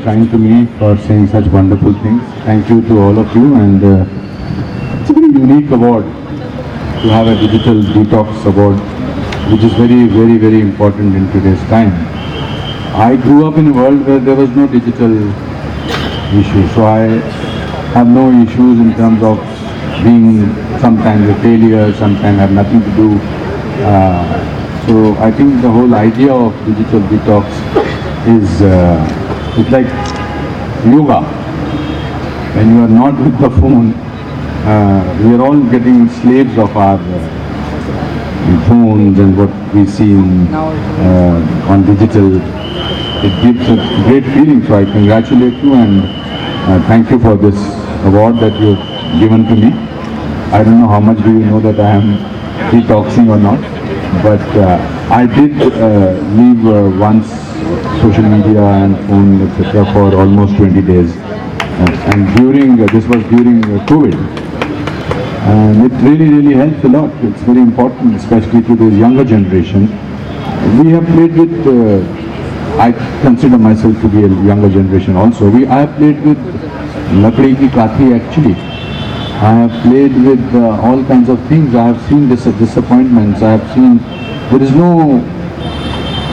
kind to me for saying such wonderful things. Thank you to all of you, and it's a very unique award to have a digital detox award, which is very, very, very important in today's time. I grew up in a world where there was no digital issue, so I have no issues in terms of being sometimes a failure, sometimes have nothing to do. So I think the whole idea of digital detox is it's like yoga. When you are not with the phone, we are all getting slaves of our phones and what we see on digital. It gives a great feeling, so I congratulate you and thank you for this award that you have given to me. I don't know how much do you know that I am detoxing or not, but I did leave once social media and phone etc. for almost 20 days, and during this was during COVID, and it really helps a lot. It's very important, especially to this younger generation. We have played with I consider myself to be a younger generation also. I have played with Lakdi Ki Kathi actually. I have played with all kinds of things. I have seen disappointments. I have seen there is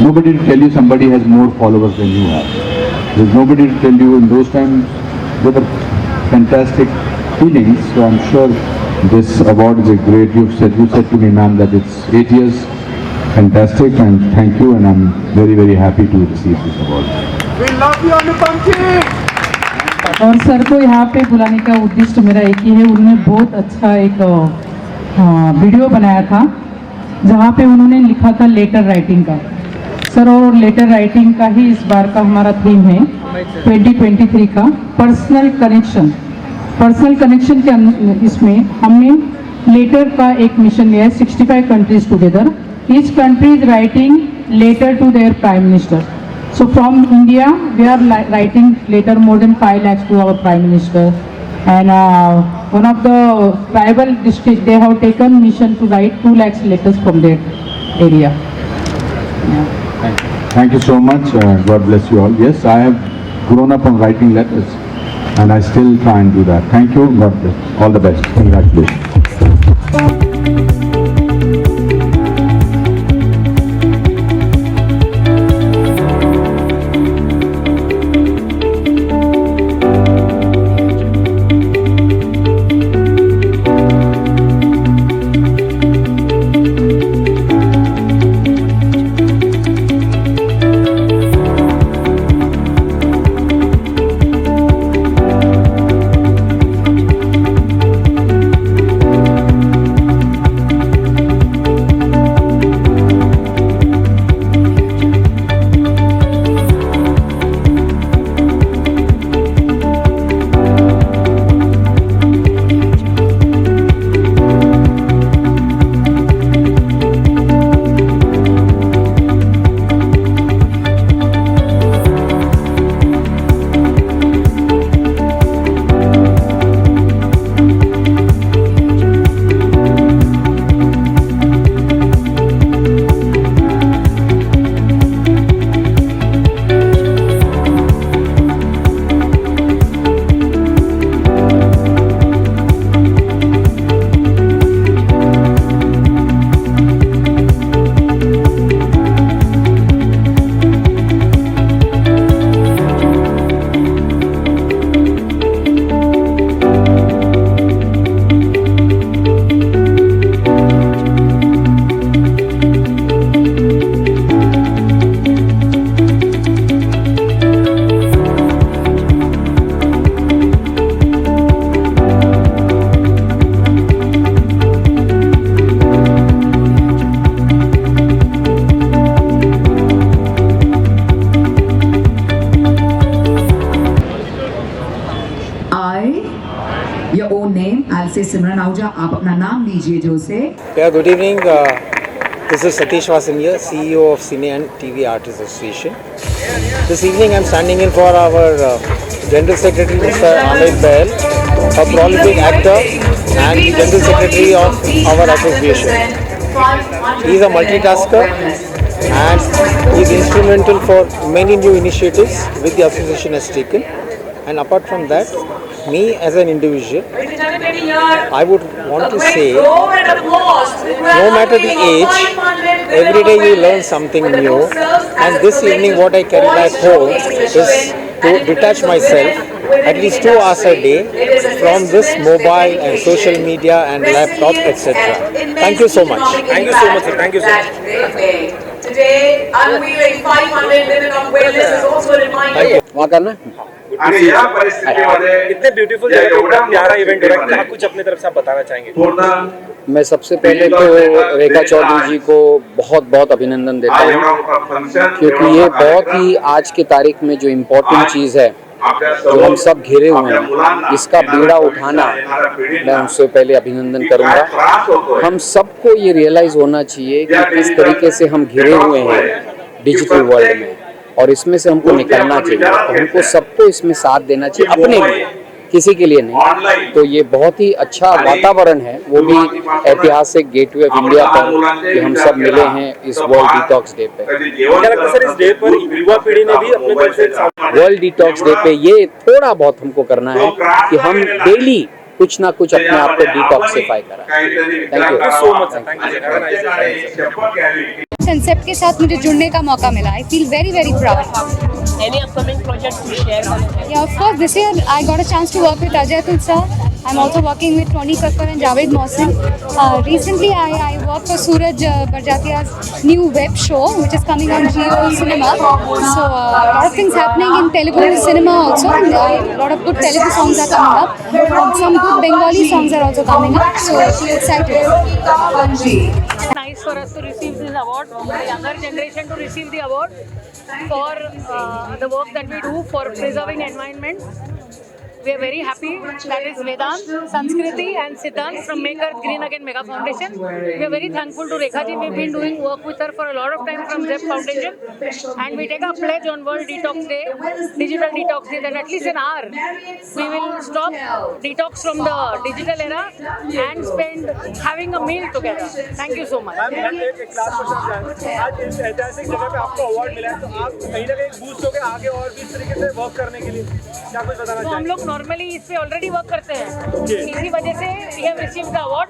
nobody to tell you somebody has more followers than you have. There's nobody to tell you in those times. There were fantastic feelings. So I'm sure this award is a great. You said to me, ma'am, that it's 8 years. Fantastic, and thank you, and I'm very happy to receive this award. We love you, Anupam ji. और sir को यहाँ पे बुलाने का उद्देश्य मेरा एक ही है। उन्होंने बहुत अच्छा एक वीडियो बनाया था जहाँ पे उन्होंने लिखा था लेटर राइटिंग का। सर, और लेटर राइटिंग का ही इस बार का हमारा थीम है 2023 का पर्सनल कनेक्शन। पर्सनल कनेक्शन के इसमें हमने लेटर का एक मिशन लिया है 65 countries together. Each country is writing letter to their prime minister. So from India, we are writing letter more than 5 lakhs to our prime minister. And one of the tribal districts, they have taken mission to write 2 lakhs letters from their area. Yeah. Thank you so much. God bless you all. Yes, I have grown up on writing letters, and I still try and do that. Thank you. God bless. All the best. Congratulations. से सिमरन आहूजा, आप अपना नाम लीजिए जो से। Good evening. This is Satish Vasaniya, CEO of Cine and TV Artists Association. This evening I'm standing in for our General Secretary Mr. Amit Bahl, a prolific actor and General Secretary of our association. He is a multitasker and is instrumental for many new initiatives which the association has taken. And apart from that, me as an individual, I would want to say, no matter the age, every day you learn something new. And this evening what I carry back home is to detach myself at least 2 hours a day from this mobile and social media and laptop, etc. Thank you so much. Thank you so much, sir. Thank you so much. Today, unveiling 500 women of wellness is also a reminder. वहाँ करना आणि या परिस्थितीमध्ये कितने beautiful जगह पे इतना प्यारा इवेंट हो रहा है, क्या कुछ अपनी तरफ से आप बताना चाहेंगे? पूर्ण मैं सबसे पहले तो रेखा चौधरी जी को बहुत बहुत अभिनंदन देता हूँ, क्योंकि ये बहुत ही आज की तारीख में जो इम्पोर्टेंट चीज़ है, जो हम सब घिरे हुए हैं, इसका बीड़ा उठाना, मैं उनसे पहले अभिनंदन करूंगा। हम सबको ये रियलाइज़ होना चाहिए कि किस तरीके से हम घिरे हुए हैं डिजिटल वर्ल्ड में, और इसमें से हमको निकलना चाहिए। तो हमको सबको इसमें साथ देना चाहिए, अपने लिए, किसी के लिए नहीं। तो ये बहुत ही अच्छा वातावरण है, वो भी ऐतिहासिक गेटवे ऑफ इंडिया पर कि हम सब मिले हैं इस वर्ल्ड डिटॉक्स डे पे। क्या लगता है सर, इस डे पर युवा पीढ़ी ने भी अपने तरफ से वर्ल्ड डिटॉक्स डे पे ये थोड़ा बहुत हमको करना है कि हम डेली कुछ ना कुछ अपने आप को डिटॉक्सिफाई कराएं। Thank you so much sir, thank you. Concept के साथ मुझे जुड़ने का मौका मिला। I feel very very proud. Any upcoming project to share? Yeah, of course. This year I got a chance to work with Ajay Atul sir. I'm also working with Tony Kakkar and Javed Mohsin. Recently I worked for Suraj Barjatia's new web show, which is coming on Jio Cinema. So a lot of things happening in Telugu cinema also. A lot of good Telugu songs are coming up. Some good Bengali songs are also coming up. So excited. Nice for us to receive this award, the younger generation to receive the award for the work that we do for preserving environment. We are very happy. That is Vedant, Sanskriti and Siddhant from Make Earth Green Again Mega Foundation. We are very thankful to Rekha ji. We've been doing work with her for a lot of time from ZEP Foundation, and we take a pledge on World Detox Day, Digital Detox Day, that at least an hour we will stop, detox from the digital era and spend having a meal together. Thank you so much. Ma'am एक class question, आज इस ऐतिहासिक जगह पे आपको award मिला है, तो आप कहीं ना कहीं बूस्ट हो गए आगे और भी इस तरीके से वर्क करने के लिए, क्या कुछ बताना तो हम चाहेंगे? लोग नॉर्मली इस पे ऑलरेडी वर्क करते हैं, इसी वजह से we have received the award.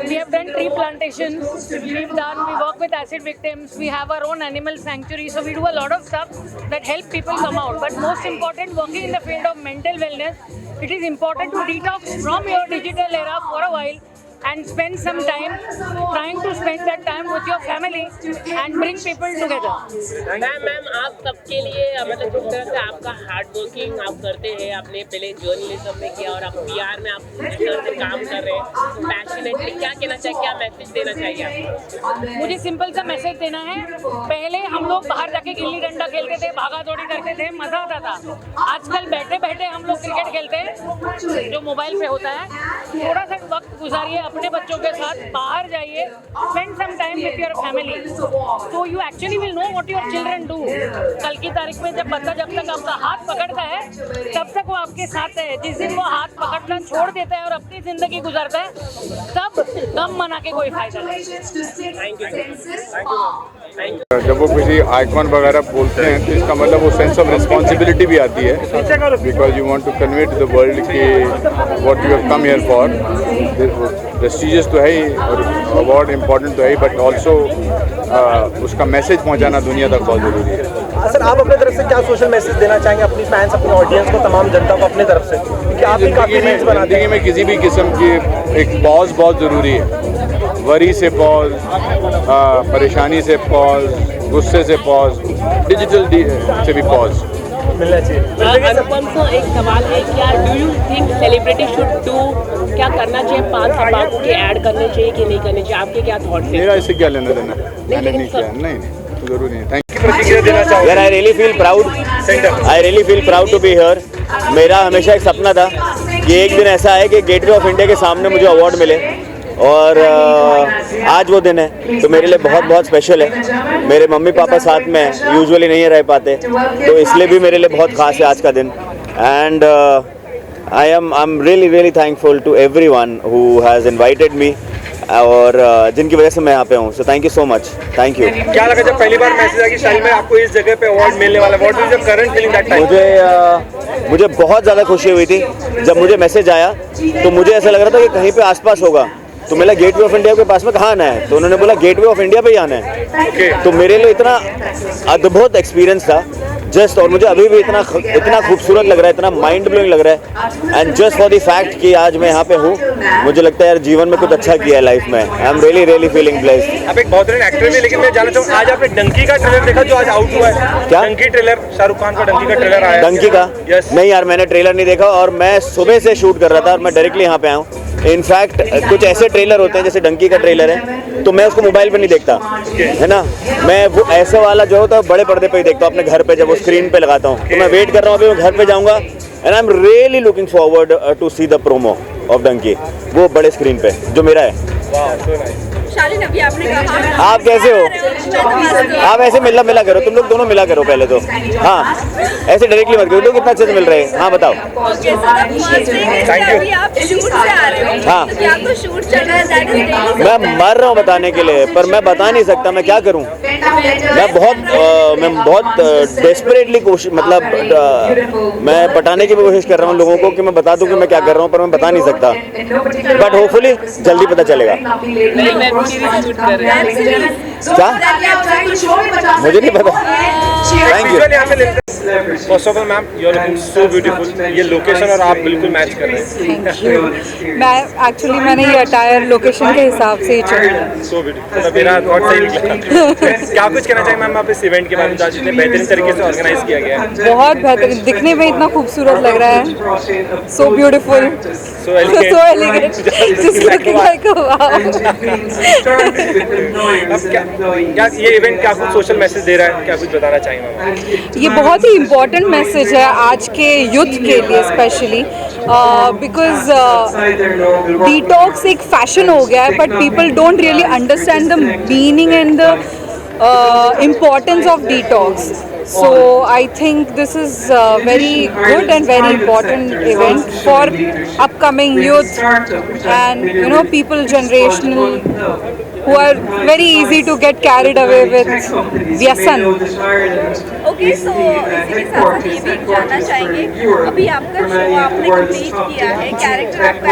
We have done tree plantations, we work with acid victims, we have our own animal sanctuary, so we do a lot of stuff that help people come out. But most important, working in the field of mental wellness, it is important to detox from your digital era for a while and spend some time trying to spend that time with your family and bring people together. Ma'am आप सबके लिए मतलब जिस तरह से आपका hard working आप करते हैं, आपने पहले जर्नलिज्म में किया और आप PR में आप जिस तरह से काम कर रहे हैं, पैशनेटली क्या कहना चाहिए, क्या मैसेज देना चाहिए आपको? मुझे सिंपल सा मैसेज देना है. पहले हम लोग बाहर जाके गिल्ली डंडा खेलते थे, भागा दौड़ी करते थे, मजा आता था. आजकल बैठे बैठे हम लोग क्रिकेट खेलते हैं जो मोबाइल पे होता है. थोड़ा सा वक्त गुजारिए अपने बच्चों के साथ, बाहर जाइए, spend some time with your family, तो you actually will know what your children do. कल की तारीख में जब बच्चा जब तक आपका हाथ पकड़ता है तब तक वो आपके साथ है. जिस दिन वो हाथ पकड़ना छोड़ देता है और अपनी जिंदगी गुजारता है, तब गम मना के कोई फायदा नहीं. Thank you. जब वो किसी आइकॉन वगैरह बोलते हैं तो इसका मतलब वो सेंस ऑफ रिस्पॉन्सिबिलिटी भी आती है, because you want to convey to the world कि what you have come here for. Prestigious तो है ही और अवार्ड इम्पोर्टेंट तो है ही, बट ऑल्सो उसका मैसेज पहुंचाना दुनिया तक बहुत ज़रूरी है. सर आप अपने तरफ से क्या सोशल मैसेज देना चाहेंगे अपनी फैंस, अपनी ऑडियंस को, तमाम जनता को अपनी तरफ से, क्योंकि आप भी काफ़ी रील्स बनाते ज़िंदगी में किसी भी किस्म की एक पॉज बहुत ज़रूरी है. वरी से पॉज, परेशानी से पॉज, गुस्से से पॉज, डिजिटल से भी पॉज मिलना चाहिए. अनुपम सर एक सवाल है, क्या do you think celebrity should do, क्या करना चाहिए, 5 तंबाकू के ऐड करने चाहिए कि नहीं करने चाहिए, आपके क्या थॉट्स हैं? मेरा इससे क्या लेना देना, मैंने नहीं किया. नहीं ज़रूरी नहीं. Thank you. प्रतिक्रिया देना चाहोगे? यार I really feel proud to be here. मेरा हमेशा एक सपना था कि एक दिन ऐसा है कि गेटवे ऑफ इंडिया के सामने मुझे अवार्ड मिले, और आज वो दिन है, तो मेरे लिए बहुत बहुत स्पेशल है. मेरे मम्मी पापा साथ में यूजुअली नहीं रह पाते, तो इसलिए भी मेरे लिए बहुत ख़ास है आज का दिन. And I am really thankful to everyone who has invited me, और जिनकी वजह से मैं यहाँ पे हूँ. So thank you so much. Thank you. क्या लगा जब पहली बार मैसेज आया कि शायद में आपको इस जगह पे अवार्ड मिलने वाला है? What is your current feeling that time? मुझे बहुत ज़्यादा खुशी हुई थी जब मुझे मैसेज आया. तो मुझे ऐसा लग रहा था कि कहीं पे आसपास होगा. तो मेरा गेटवे ऑफ इंडिया के पास में कहाँ आना है, तो उन्होंने बोला गेटवे ऑफ इंडिया पे ही आना है. तो मेरे लिए इतना अद्भुत एक्सपीरियंस था जस्ट, और मुझे अभी भी इतना खूबसूरत लग रहा है, इतना माइंड ब्लोइंग लग रहा है. And just for the fact कि आज मैं यहाँ पे हूँ, मुझे लगता है यार जीवन में कुछ अच्छा किया है लाइफ में. आई एम रियली फीलिंग ब्लेस्ड. आप एक बहुत बड़े एक्टर भी, लेकिन मैं जानना चाहूँ आज आपने डंकी का ट्रेलर देखा जो आज आउट हुआ है? क्या? डंकी ट्रेलर, शाहरुख खान का डंकी का ट्रेलर आया. डंकी का? Yes. नहीं यार, मैंने ट्रेलर नहीं देखा और मैं सुबह से शूट कर रहा था और मैं डायरेक्टली यहाँ पे आया हूँ. इनफैक्ट कुछ ऐसे ट्रेलर होते हैं जैसे डंकी का ट्रेलर है तो मैं उसको मोबाइल पे नहीं देखता, है ना. मैं वो ऐसे वाला जो होता है बड़े पर्दे पे ही देखता हूँ, अपने घर पे जब वो स्क्रीन पे लगाता हूँ. तो मैं वेट कर रहा हूँ, अभी मैं घर पे जाऊँगा. And I am really looking forward to see the promo of Dunki, वो बड़े स्क्रीन पे जो मेरा है. शालीन, अभी आपने कहा आप कैसे हो? आप ऐसे मिला करो, तुम लोग दोनों मिला करो पहले तो. हाँ, ऐसे डायरेक्टली मत करो. लोग कितना अच्छे से मिल रहे हैं. हाँ बताओ. हाँ, मैं मर रहा हूँ बताने के लिए, पर मैं बता नहीं सकता मैं क्या करूँ. मैं बहुत डेस्परेटली कोशिश, मतलब मैं बताने की भी कोशिश कर रहा हूँ लोगों को कि मैं बता दूँ कि मैं क्या कर रहा हूँ, पर मैं बता नहीं सकता. बट होपफुली जल्दी पता चलेगा. क्या? मुझे नहीं पता. Thank you. First of all ma'am, you are looking so beautiful. ये लोकेशन और आप बिल्कुल मैच कर रहे हैं. Thank you. मैंने ये अटायर लोकेशन के हिसाब से ही चुना. So beautiful. तो मेरा थॉट सही निकला. क्या कुछ कहना चाहेंगे मैम आप इस इवेंट के बारे में, आज इतने बेहतरीन तरीके से ऑर्गेनाइज किया गया है? बहुत बेहतरीन, दिखने में इतना खूबसूरत लग रहा है. So beautiful, so elegant. just looking like a wow. अब क्या ये इवेंट क्या कुछ सोशल मैसेज दे रहा है, क्या कुछ बताना चाहेंगे मैम? ये बहुत ही इम्पोर्टेंट मैसेज है आज के यूथ के लिए स्पेशली, बिकॉज डिटॉक्स एक फैशन हो गया है, but people don't really understand the meaning and the importance of detox. So I think this is a very good and very important event for upcoming youth and people generational who are very easy to get carried away with व्यसन. Okay, सो इसी के साथ साथ ये भी जानना चाहेंगे, अभी आपका शो आपने कंप्लीट किया है, कैरेक्टर आपका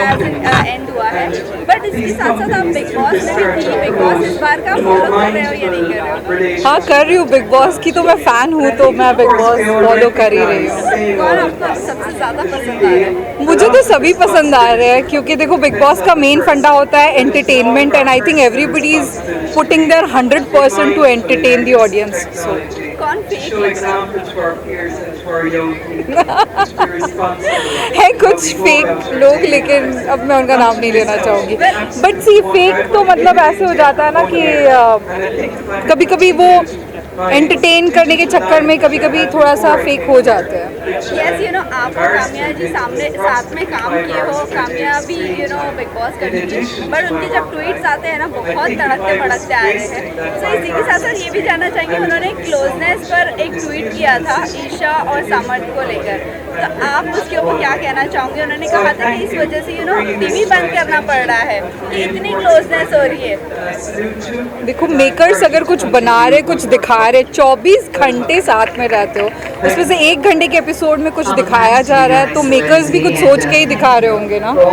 एंड हुआ है, बट इसके साथ साथ आप बिग बॉस में भी थी. बिग बॉस इस बार का फॉलो कर रहे हो या नहीं कर रहे हो? हाँ, कर रही हूँ. बिग बॉस की तो मैं फ़ैन हूँ, तो मैं बिग बॉस फॉलो कर ही रही हूँ. कौन आपको सबसे ज़्यादा पसंद आ रहा है? मुझे तो सभी पसंद आ रहे हैं, क्योंकि देखो बिग बॉस का मेन फंडा होता है entertainment, and I think everybody is putting their 100% to entertain the audience. कौन फेक लग रहा है? कुछ फेक लोग, लेकिन अब मैं उनका नाम नहीं लेना चाहूँगी. बट सी, फेक तो मतलब ऐसे हो जाता है ना कि कभी कभी वो एंटरटेन करने के चक्कर में कभी कभी थोड़ा सा फेक हो जाते हैं. यस, आप और काम्या जी साथ में काम किए हो. काम्या भी बिग बॉस करती थी, बट उनके जब ट्वीट्स आते हैं ना बहुत तड़कते भड़कते आ रहे हैं. तो इसी के साथ साथ ये भी जानना चाहेंगे, उन्होंने क्लोजनेस पर एक ट्वीट किया था ईशा और सामर्थ को लेकर, तो आप उसके ऊपर क्या कहना चाहोगे? उन्होंने कहा था कि इस वजह से टीवी बंद करना पड़ रहा है, कि इतनी क्लोजनेस हो रही है. देखो, मेकर्स अगर कुछ बना रहे, कुछ दिखा रहे, 24 घंटे साथ में रहते हो, उसमें से 1 घंटे के एपिसोड में कुछ दिखाया जा रहा है, तो मेकर्स भी कुछ सोच के ही दिखा रहे होंगे ना. कौन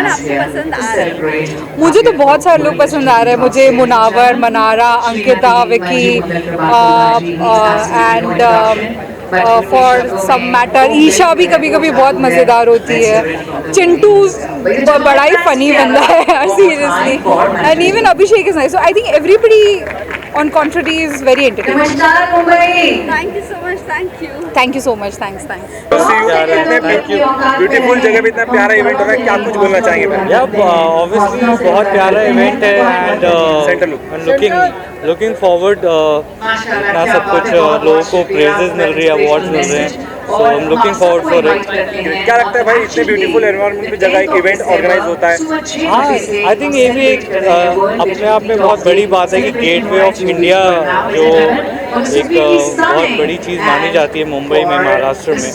आपको पसंद आ रहा है? मुझे तो बहुत सारे लोग पसंद आ रहे हैं. मुझे Munawar, Mannara, Ankita, Vicky and for some matter Isha भी कभी कभी बहुत मज़ेदार होती है. चिंटू बड़ा ही फनी बंदा है यार, seriously. And even Abhishek is nice. So I think everybody on contrary is very entertaining. Thank you so much. Thank you so much. Thanks. Beautiful जगह पे इतना प्यारा इवेंट हो रहा है, क्या कुछ बोलना चाहेंगे मैम? ऑब्वियसली बहुत प्यारा इवेंट है एंड लुकिंग फॉरवर्ड. इतना सब कुछ लोगों को प्रेजेस मिल रही है, अवार्ड्स मिल रहे हैं, so I am looking forward for it. क्या लगता है भाई, इतने ब्यूटीफुल एनवायरनमेंट में जगह एक इवेंट ऑर्गेनाइज होता है? हाँ, आई थिंक ये भी एक अपने आप में बहुत बड़ी बात है कि गेटवे ऑफ इंडिया जो एक बहुत बड़ी चीज़ मानी जाती है मुंबई में, महाराष्ट्र में,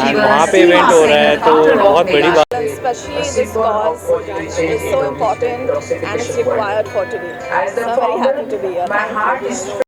एंड वहाँ पे इवेंट हो रहा है तो बहुत बड़ी बात। Especially this cause is so important and it's required for today. So I'm very happy to be here.